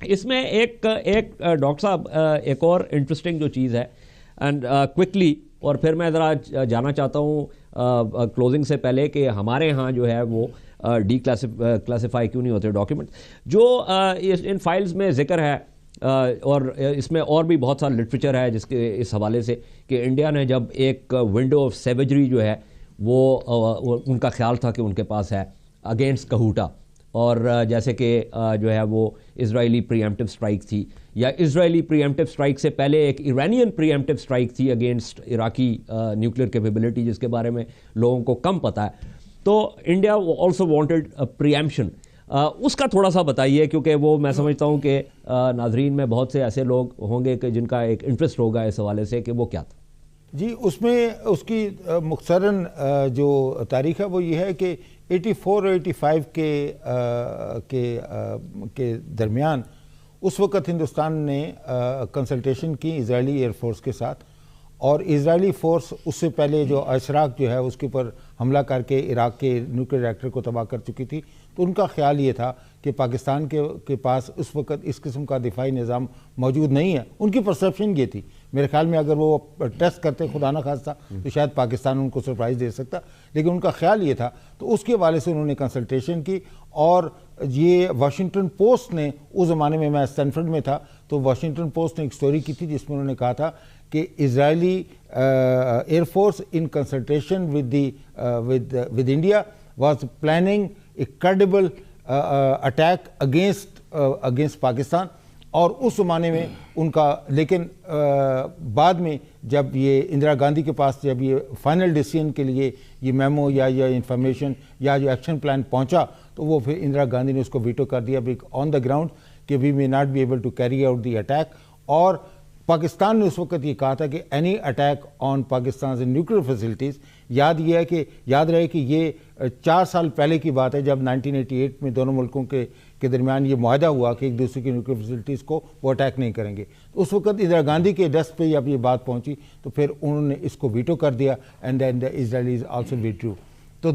اس میں ایک ڈاکٹر صاحب ایک اور انٹرسٹنگ جو چیز ہے اینڈ کوئکلی، اور پھر میں ذرا جانا چاہتا ہوں کلوزنگ سے پہلے کہ ہمارے ہاں جو ہے وہ ڈی کلاسیفائی کیوں نہیں ہوتے ڈاکیومنٹ جو ان فائلز میں ذکر ہے، اور اس میں اور بھی بہت سارا لٹریچر ہے جس کے اس حوالے سے کہ انڈیا نے جب ایک ونڈو آف سیویجری جو ہے وہ ان کا خیال تھا کہ ان کے پاس ہے اگینسٹ کہوٹا، اور جیسے کہ جو ہے وہ اسرائیلی پری ایمپٹیو اسٹرائک تھی، یا اسرائیلی پری ایمپٹیو اسٹرائک سے پہلے ایک ایرانین پری ایمپٹیو اسٹرائک تھی اگینسٹ عراقی نیوکلیر کیپیبلٹی جس کے بارے میں لوگوں کو کم پتہ ہے. تو انڈیا آلسو وانٹڈ پری ایمپشن، اس کا تھوڑا سا بتائیے، کیونکہ وہ میں سمجھتا ہوں کہ ناظرین میں بہت سے ایسے لوگ ہوں گے کہ جن کا ایک انٹرسٹ ہوگا اس حوالے سے کہ وہ کیا تھا. جی، اس میں اس کی مختصراً جو تاریخ ہے وہ یہ ہے کہ 84 اور 85 کے درمیان اس وقت ہندوستان نے کنسلٹیشن کی اسرائیلی ایئر فورس کے ساتھ، اور اسرائیلی فورس اس سے پہلے جو اشراق جو ہے اس کے اوپر حملہ کر کے عراق کے نیوکلیر ریئیکٹر کو تباہ کر چکی تھی. تو ان کا خیال یہ تھا کہ پاکستان کے پاس اس وقت اس قسم کا دفاعی نظام موجود نہیں ہے. ان کی پرسیپشن یہ تھی. میرے خیال میں اگر وہ ٹیسٹ کرتے خدا نہ خواستہ تو شاید پاکستان ان کو سرپرائز دے سکتا، لیکن ان کا خیال یہ تھا. تو اس کے حوالے سے انہوں نے کنسلٹیشن کی، اور یہ واشنگٹن پوسٹ نے اس زمانے میں اسٹینفورڈ میں تھا، تو واشنگٹن پوسٹ نے ایک سٹوری کی تھی جس میں انہوں نے کہا تھا کہ Israeli air force in consultation with India was planning a credible attack against Pakistan. اور اس زمانے میں ان کا، لیکن بعد میں جب یہ اندرا گاندھی کے پاس جب یہ فائنل ڈیسیژن کے لیے یہ میمو یا انفارمیشن یا جو ایکشن پلان پہنچا، تو وہ پھر اندرا گاندھی نے اس کو ویٹو کر دیا آن دا گراؤنڈ کہ وی may not be able to carry out the attack. اور پاکستان نے اس وقت یہ کہا تھا کہ any attack on Pakistan nuclear facilities, یاد رہے کہ یہ 4 سال پہلے کی بات ہے جب 1988 میں دونوں ملکوں کے درمیان یہ معاہدہ ہوا کہ ایک دوسرے کی نیوکلیر فیسلٹیز کو وہ اٹیک نہیں کریں گے. اس وقت اندرا گاندھی کے ڈیسک پہ جب یہ بات پہنچی تو پھر انہوں نے اس کو ویٹو کر دیا، and then the Israelis also withdrew. تو